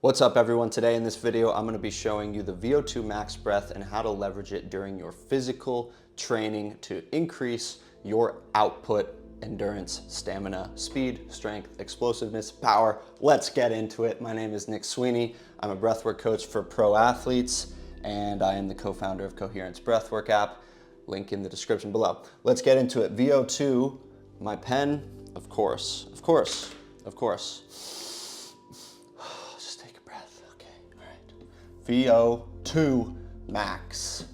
What's up everyone? Today in this video, I'm going to be showing you the VO2 max breath and how to leverage it during your physical training to increase your output, endurance, stamina, speed, strength, explosiveness, power. Let's get into it. My name is Nick Sweeney. I'm a breathwork coach for pro athletes, and I am the co-founder of Coherence Breathwork app. Link in the description below. Let's get into it. VO2, my pen, of course. VO2 max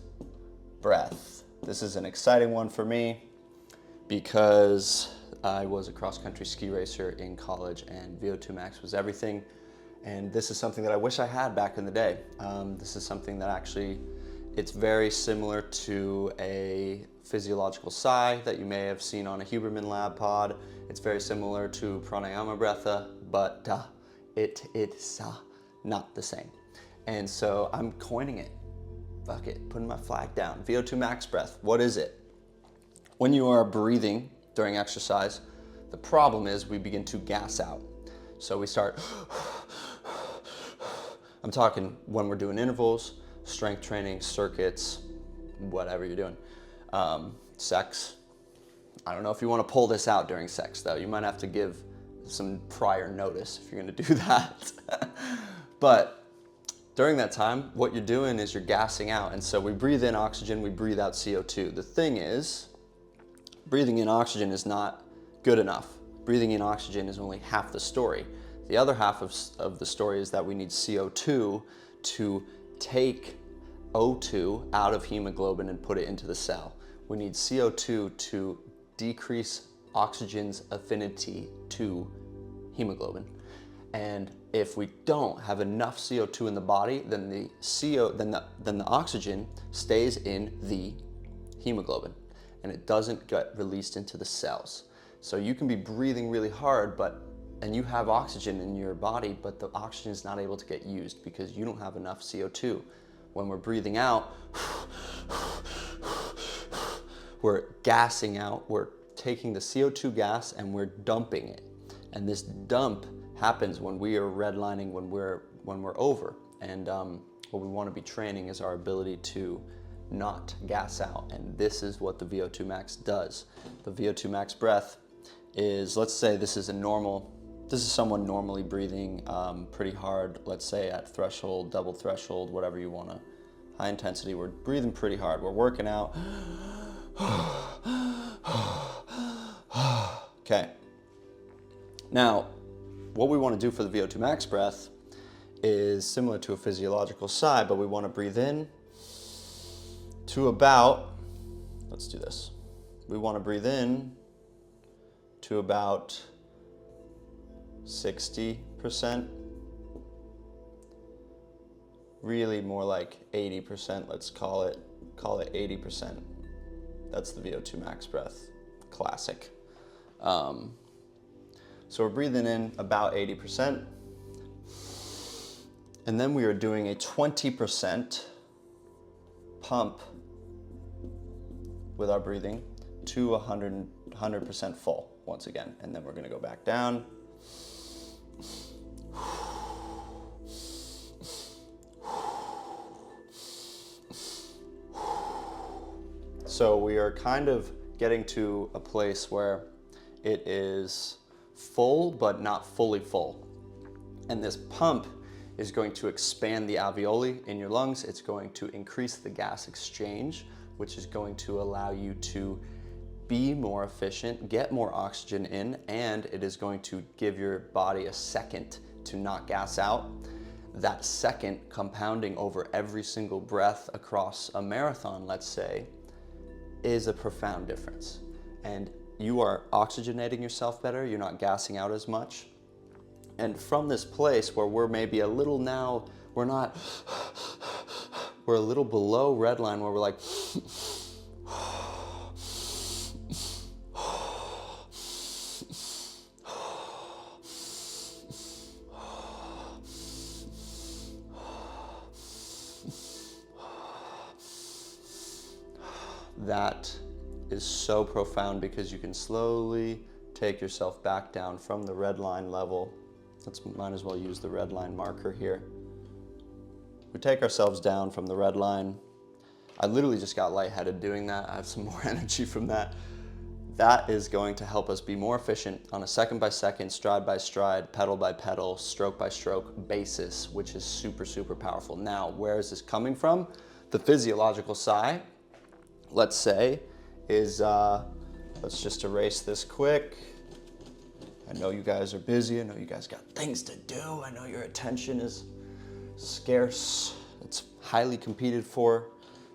breath. This is an exciting one for me because I was a cross-country ski racer in college and VO2 max was everything. And this is something that I wish I had back in the day. This is something that actually, it's very similar to a physiological sigh that you may have seen on a Huberman lab pod. It's very similar to pranayama breatha, but it's not the same. And so I'm coining it. Fuck it, putting my flag down. VO2 max breath, what is it? When you are breathing during exercise, the problem is we begin to gas out. So we start, I'm talking when we're doing intervals, strength training, circuits, whatever you're doing. Sex, I don't know if you want to pull this out during sex though. You might have to give some prior notice if you're gonna do that. But during that time, what you're doing is you're gassing out. And so we breathe in oxygen, we breathe out CO2. The thing is, breathing in oxygen is not good enough. Breathing in oxygen is only half the story. The other half of the story is that we need CO2 to take O2 out of hemoglobin and put it into the cell. We need CO2 to decrease oxygen's affinity to hemoglobin. And if we don't have enough CO2 in the body, then the oxygen stays in the hemoglobin and it doesn't get released into the cells. So you can be breathing really hard, and you have oxygen in your body, but the oxygen is not able to get used because you don't have enough CO2. When we're breathing out, we're gassing out, we're taking the CO2 gas and we're dumping it. And this dump happens when we are redlining, when we're over. And what we want to be training is our ability to not gas out. And this is what the VO2 max does. The VO2 max breath is, let's say this is someone normally breathing pretty hard, let's say at threshold, double threshold, whatever you want to, high intensity. We're breathing pretty hard. We're working out. Okay. Now, what we want to do for the VO2 max breath is similar to a physiological sigh, but we want to breathe in to about, let's do this. We want to breathe in to about 60%, really more like 80%, let's call it 80%. That's the VO2 max breath, classic. So we're breathing in about 80%. And then we are doing a 20% pump with our breathing to 100% full once again. And then we're gonna go back down. So we are kind of getting to a place where it is full, but not fully full. And this pump is going to expand the alveoli in your lungs. It's going to increase the gas exchange, which is going to allow you to be more efficient, get more oxygen in, and it is going to give your body a second to not gas out. That second compounding over every single breath across a marathon, let's say, is a profound difference. And you are oxygenating yourself better, you're not gassing out as much. And from this place where we're maybe a little now, we're a little below red line where we're like, that is so profound because you can slowly take yourself back down from the red line level might as well use the red line marker here. We take ourselves down from the red line. I literally just got lightheaded doing that. I have some more energy from that. That is going to help us be more efficient on a second by second, stride by stride, pedal by pedal, stroke by stroke basis, which is super, super powerful. Now, where is this coming from? The physiological sigh, let's say, is, let's just erase this quick. I know you guys are busy. I know you guys got things to do. I know your attention is scarce. It's highly competed for.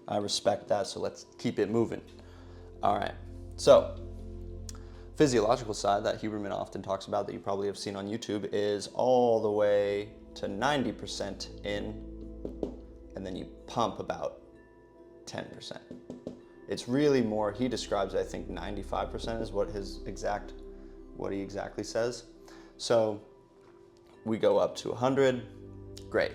I respect that, so let's keep it moving. All right, so physiological side that Huberman often talks about that you probably have seen on YouTube is all the way to 90% in, and then you pump about 10%. It's really more, he describes, I think 95% is what he exactly says. So we go up to 100, great.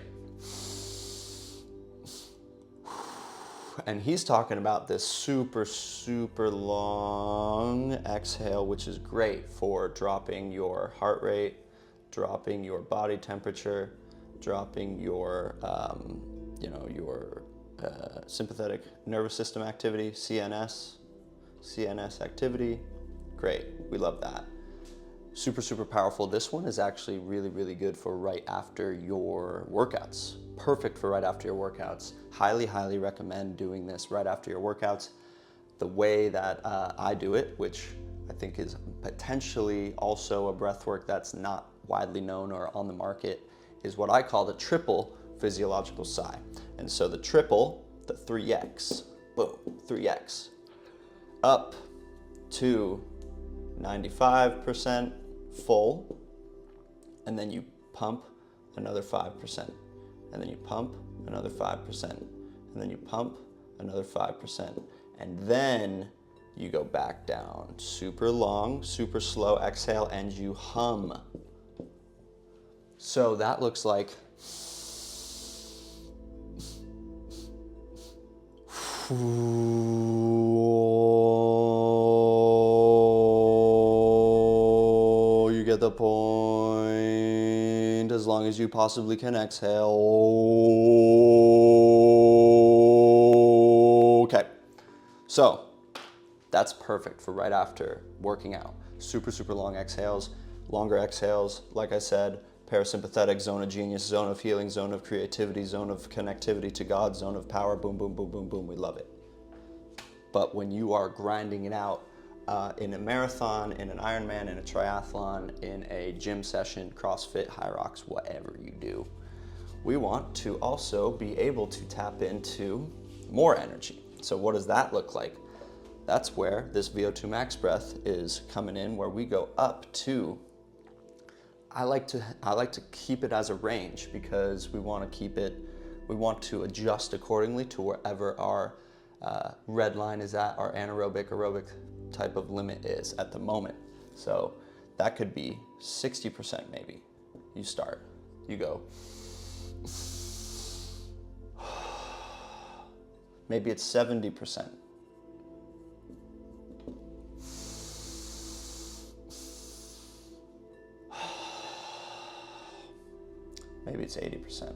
And he's talking about this super, super long exhale, which is great for dropping your heart rate, dropping your body temperature, dropping your, your sympathetic nervous system activity, CNS activity. Great, we love that. Super, super powerful. This one is actually really, really good for right after your workouts. Perfect for right after your workouts. Highly, highly recommend doing this right after your workouts. The way that I do it, which I think is potentially also a breath work that's not widely known or on the market, is what I call the triple physiological sigh. And so the triple, the 3X, boom, 3X, up to 95% full, and then you pump another 5%, and then you pump another 5%, and then you pump another 5%, and then you go back down. Super long, super slow exhale, and you hum. So that looks like you get the point. As long as you possibly can exhale. Okay, so that's perfect for right after working out. Super, super long exhales, longer exhales, like I said, parasympathetic, zone of genius, zone of healing, zone of creativity, zone of connectivity to God, zone of power, boom, boom, boom, boom, boom, we love it. But when you are grinding it out in a marathon, in an Ironman, in a triathlon, in a gym session, CrossFit, High Rocks, whatever you do, we want to also be able to tap into more energy. So what does that look like? That's where this VO2 max breath is coming in, where we go up to, I like to keep it as a range because we want to adjust accordingly to wherever our red line is at, our anaerobic, aerobic type of limit is at the moment. So that could be 60% maybe. You start, you go. Maybe it's 70%. Maybe it's 80%.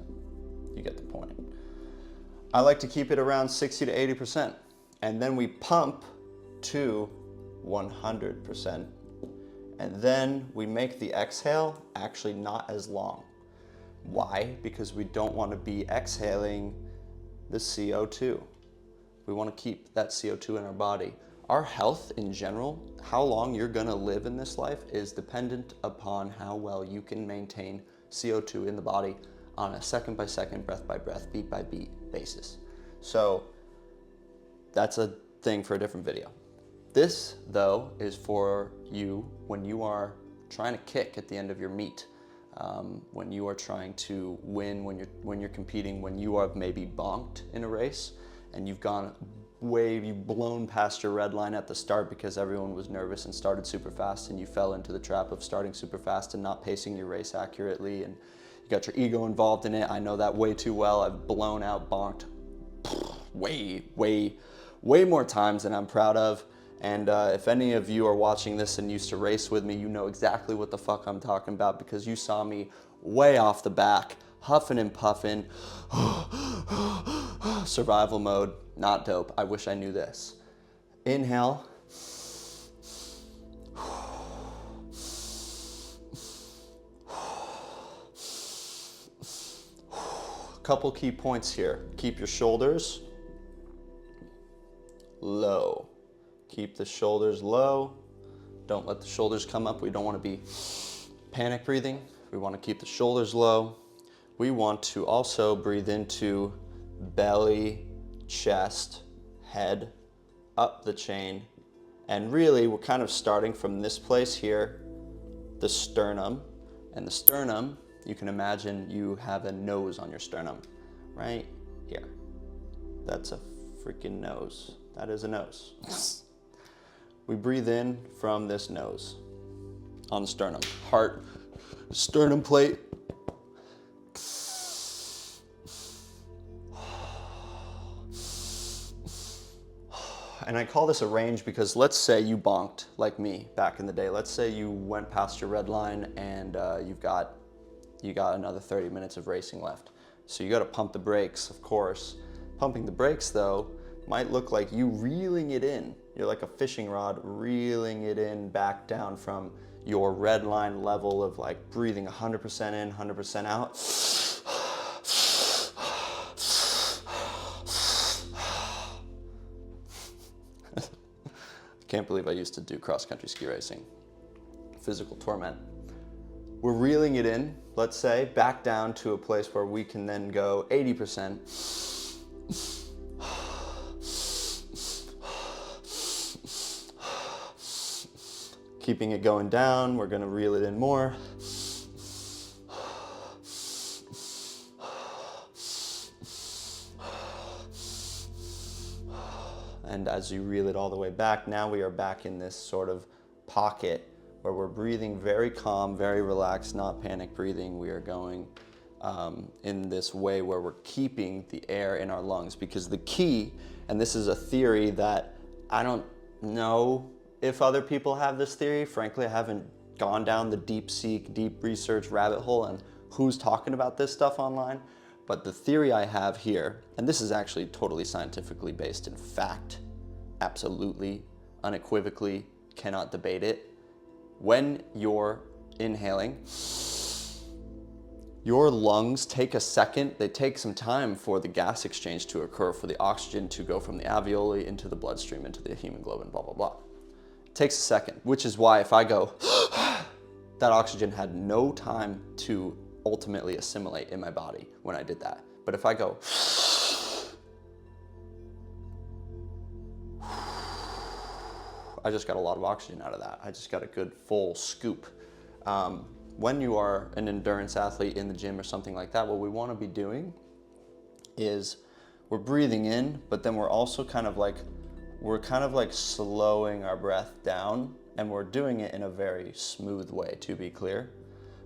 You get the point. I like to keep it around 60 to 80%. And then we pump to 100%. And then we make the exhale actually not as long. Why? Because we don't want to be exhaling the CO2. We want to keep that CO2 in our body. Our health in general, how long you're going to live in this life, is dependent upon how well you can maintain CO2 in the body on a second by second, breath by breath, beat by beat basis. So that's a thing for a different video. This, though, is for you when you are trying to kick at the end of your meet, when you are trying to win, when you're competing, when you are maybe bonked in a race and you've blown past your red line at the start because everyone was nervous and started super fast, and you fell into the trap of starting super fast and not pacing your race accurately, and you got your ego involved in it. I know that way too well. I've blown out, bonked way more times than I'm proud of. And if any of you are watching this and used to race with me, you know exactly what the fuck I'm talking about, because you saw me way off the back, huffing and puffing, survival mode, not dope. I wish I knew this. Inhale. Couple key points here. Keep your shoulders low. Keep the shoulders low. Don't let the shoulders come up. We don't want to be panic breathing. We want to keep the shoulders low. We want to also breathe into belly, chest, head, up the chain. And really, we're kind of starting from this place here, the sternum. And the sternum, you can imagine you have a nose on your sternum, right here. That's a freaking nose. That is a nose. We breathe in from this nose on the sternum. Heart, sternum plate. And I call this a range because let's say you bonked like me back in the day. Let's say you went past your red line and you got another 30 minutes of racing left. So you got to pump the brakes, of course. Pumping the brakes though might look like you reeling it in. You're like a fishing rod reeling it in back down from your red line level of like breathing 100% in, 100% out. Can't believe I used to do cross-country ski racing. Physical torment. We're reeling it in, let's say, back down to a place where we can then go 80%. Keeping it going down, we're gonna reel it in more. And as you reel it all the way back, now we are back in this sort of pocket where we're breathing very calm, very relaxed, not panic breathing. We are going in this way where we're keeping the air in our lungs, because the key, and this is a theory that I don't know if other people have this theory. Frankly, I haven't gone down the deep research rabbit hole and who's talking about this stuff online. But the theory I have here, and this is actually totally scientifically based in fact, absolutely, unequivocally, cannot debate it. When you're inhaling, your lungs take a second, they take some time for the gas exchange to occur, for the oxygen to go from the alveoli into the bloodstream, into the hemoglobin, blah, blah, blah. It takes a second, which is why if I go, that oxygen had no time to ultimately assimilate in my body when I did that. But if I go, I just got a lot of oxygen out of that. I just got a good full scoop. When you are an endurance athlete in the gym or something like that, what we want to be doing is we're breathing in, but then we're also kind of like slowing our breath down, and we're doing it in a very smooth way, to be clear.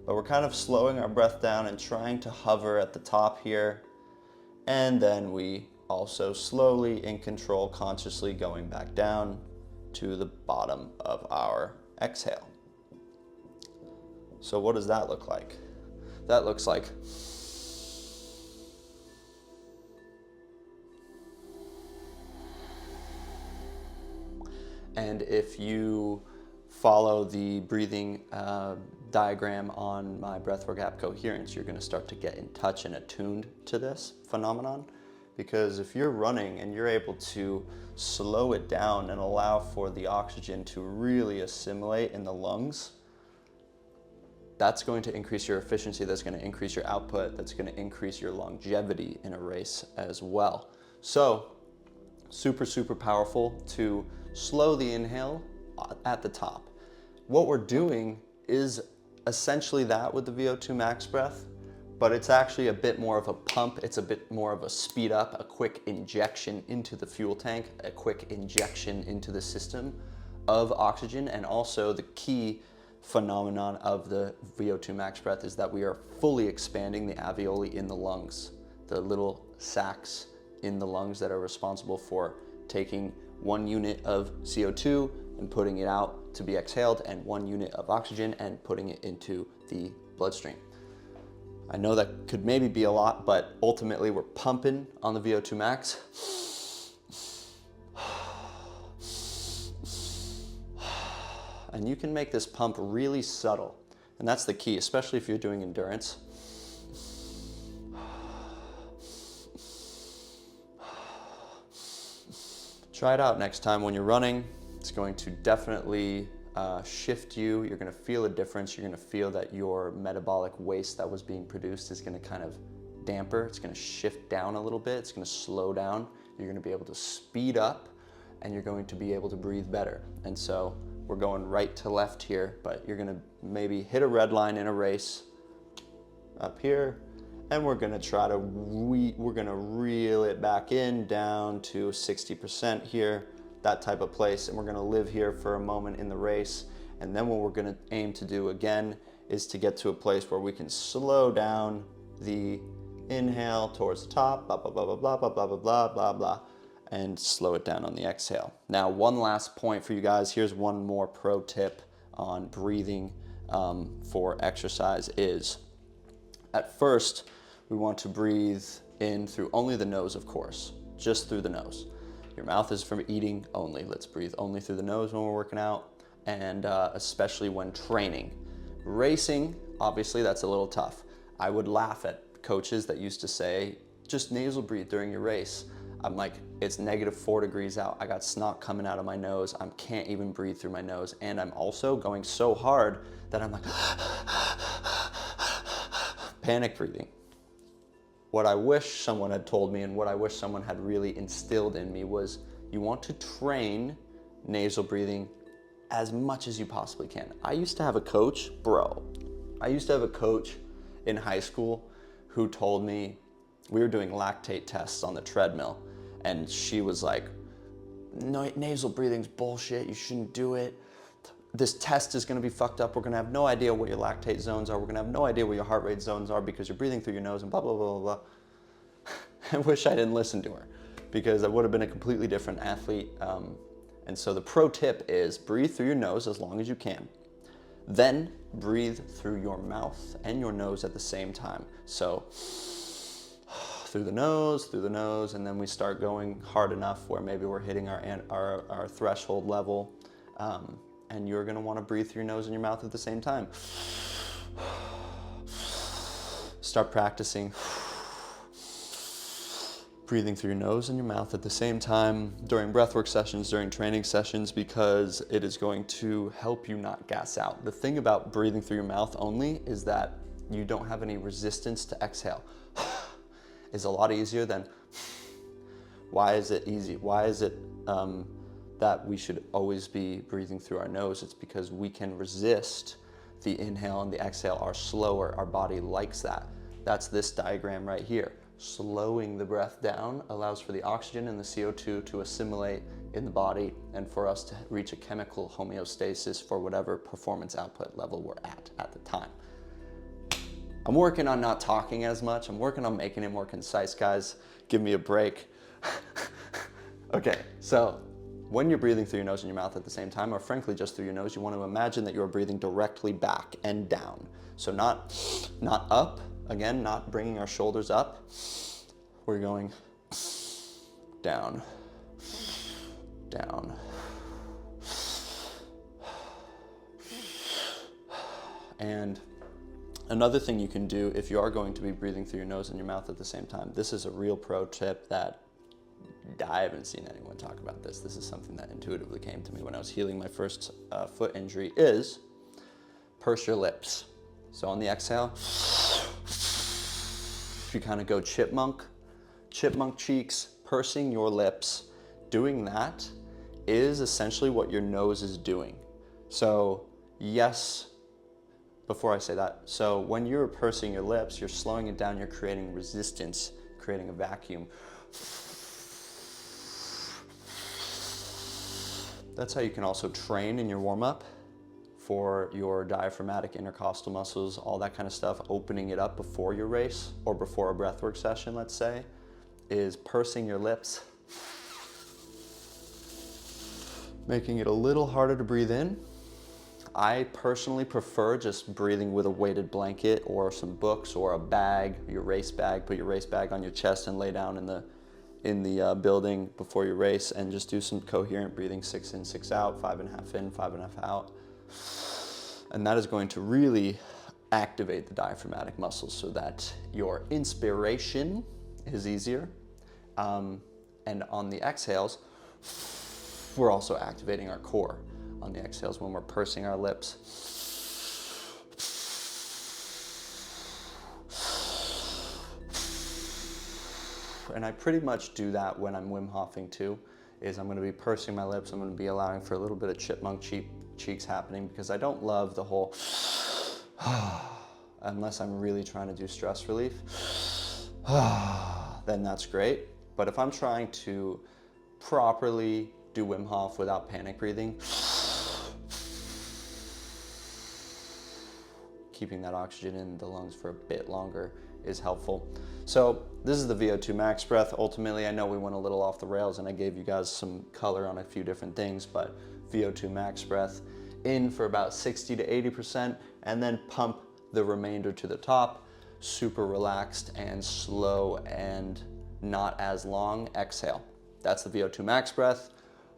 But we're kind of slowing our breath down and trying to hover at the top here. And then we also slowly, in control, consciously going back down to the bottom of our exhale. So what does that look like? That looks like and if you follow the breathing diagram on my Breathwork app Coherence, you're going to start to get in touch and attuned to this phenomenon. Because if you're running and you're able to slow it down and allow for the oxygen to really assimilate in the lungs, that's going to increase your efficiency, that's going to increase your output, that's going to increase your longevity in a race as well. So, super, super powerful to slow the inhale at the top. What we're doing is essentially that with the VO2 max breath, but it's actually a bit more of a pump. It's a bit more of a speed up, a quick injection into the fuel tank, a quick injection into the system of oxygen. And also the key phenomenon of the VO2 max breath is that we are fully expanding the alveoli in the lungs, the little sacs in the lungs that are responsible for taking 1 unit of CO2 and putting it out to be exhaled, and 1 unit of oxygen and putting it into the bloodstream. I know that could maybe be a lot, but ultimately we're pumping on the VO2 max. And you can make this pump really subtle. And that's the key, especially if you're doing endurance. Try it out next time when you're running. It's going to definitely shift you. You're going to feel a difference. You're going to feel that your metabolic waste that was being produced is going to kind of damper. It's going to shift down a little bit. It's going to slow down. You're going to be able to speed up, and you're going to be able to breathe better. And so we're going right to left here, but you're going to maybe hit a red line in a race up here, and we're going to try to reel it back in down to 60% here, that type of place, and we're going to live here for a moment in the race. And then what we're going to aim to do again is to get to a place where we can slow down the inhale towards the top, blah blah blah blah blah blah blah blah blah blah blah, and slow it down on the exhale. Now, one last point for you guys. Here's one more pro tip on breathing for exercise is, at first, we want to breathe in through only the nose, of course, just through the nose. Your mouth is for eating only. Let's breathe only through the nose when we're working out, and especially when training. Racing, obviously, that's a little tough. I would laugh at coaches that used to say, just nasal breathe during your race. I'm like, it's -4 degrees out. I got snot coming out of my nose. I can't even breathe through my nose. And I'm also going so hard that I'm like, panic breathing. What I wish someone had told me, and what I wish someone had really instilled in me, was you want to train nasal breathing as much as you possibly can. I used to have a coach, in high school who told me, we were doing lactate tests on the treadmill, and she was like, no, nasal breathing's bullshit, you shouldn't do it. This test is gonna be fucked up. We're gonna have no idea what your lactate zones are. We're gonna have no idea what your heart rate zones are because you're breathing through your nose and blah, blah, blah, blah, blah. I wish I didn't listen to her, because I would have been a completely different athlete. And so the pro tip is breathe through your nose as long as you can. Then breathe through your mouth and your nose at the same time. So through the nose, and then we start going hard enough where maybe we're hitting our threshold level. And you're gonna wanna breathe through your nose and your mouth at the same time. Start practicing breathing through your nose and your mouth at the same time during breathwork sessions, during training sessions, because it is going to help you not gas out. The thing about breathing through your mouth only is that you don't have any resistance to exhale. It's a lot easier than, why is it easy? Why is it that we should always be breathing through our nose? It's because we can resist the inhale and the exhale are slower. Our body likes that. That's this diagram right here. Slowing the breath down allows for the oxygen and the CO2 to assimilate in the body and for us to reach a chemical homeostasis for whatever performance output level we're at the time. I'm working on not talking as much. I'm working on making it more concise, guys. Give me a break. Okay, so when you're breathing through your nose and your mouth at the same time, or frankly just through your nose, you want to imagine that you're breathing directly back and down. So not up, again, not bringing our shoulders up. We're going down, down. And another thing you can do if you are going to be breathing through your nose and your mouth at the same time, this is a real pro tip that I haven't seen anyone talk about this. This is something that intuitively came to me when I was healing my first foot injury, is purse your lips. So on the exhale, you kind of go chipmunk cheeks, pursing your lips. Doing that is essentially what your nose is doing. So yes, before I say that, so when you're pursing your lips, you're slowing it down, you're creating resistance, creating a vacuum. That's how you can also train in your warm-up for your diaphragmatic intercostal muscles, all that kind of stuff, opening it up before your race or before a breathwork session, let's say, is pursing your lips. making it a little harder to breathe in. I personally prefer just breathing with a weighted blanket or some books or a bag, your race bag. Put your race bag on your chest and lay down in the building before your race, and just do some coherent breathing, 6 in, 6 out, 5.5 in, 5.5 out. And that is going to really activate the diaphragmatic muscles so that your inspiration is easier. And on the exhales, we're also activating our core. On the exhales, when we're pursing our lips. And I pretty much do that when I'm Wim Hofing too, is I'm gonna be pursing my lips, I'm gonna be allowing for a little bit of chipmunk cheeks happening, because I don't love the whole, unless I'm really trying to do stress relief, then that's great. But if I'm trying to properly do Wim Hof without panic breathing, keeping that oxygen in the lungs for a bit longer is helpful. So this is the VO2 max breath. Ultimately, I know we went a little off the rails and I gave you guys some color on a few different things, but VO2 max breath in for about 60 to 80%, and then pump the remainder to the top. Super relaxed and slow and not as long exhale. That's the VO2 max breath.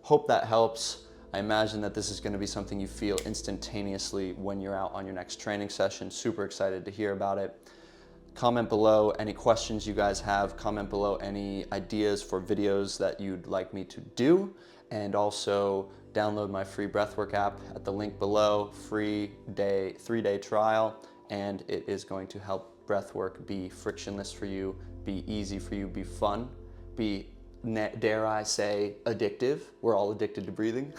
Hope that helps. I imagine that this is going to be something you feel instantaneously when you're out on your next training session. Super excited to hear about it. Comment below any questions you guys have. Comment below any ideas for videos that you'd like me to do. And also download my free Breathwork app at the link below. Free 3-day trial. And it is going to help Breathwork be frictionless for you, be easy for you, be fun, be, dare I say, addictive. We're all addicted to breathing.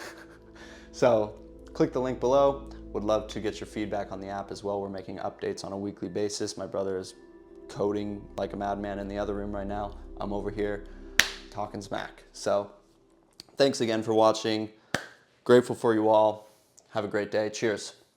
So click the link below. Would love to get your feedback on the app as well. We're making updates on a weekly basis. My brother is coding like a madman in the other room right now. I'm over here talking smack. So thanks again for watching. Grateful for you all. Have a great day. Cheers.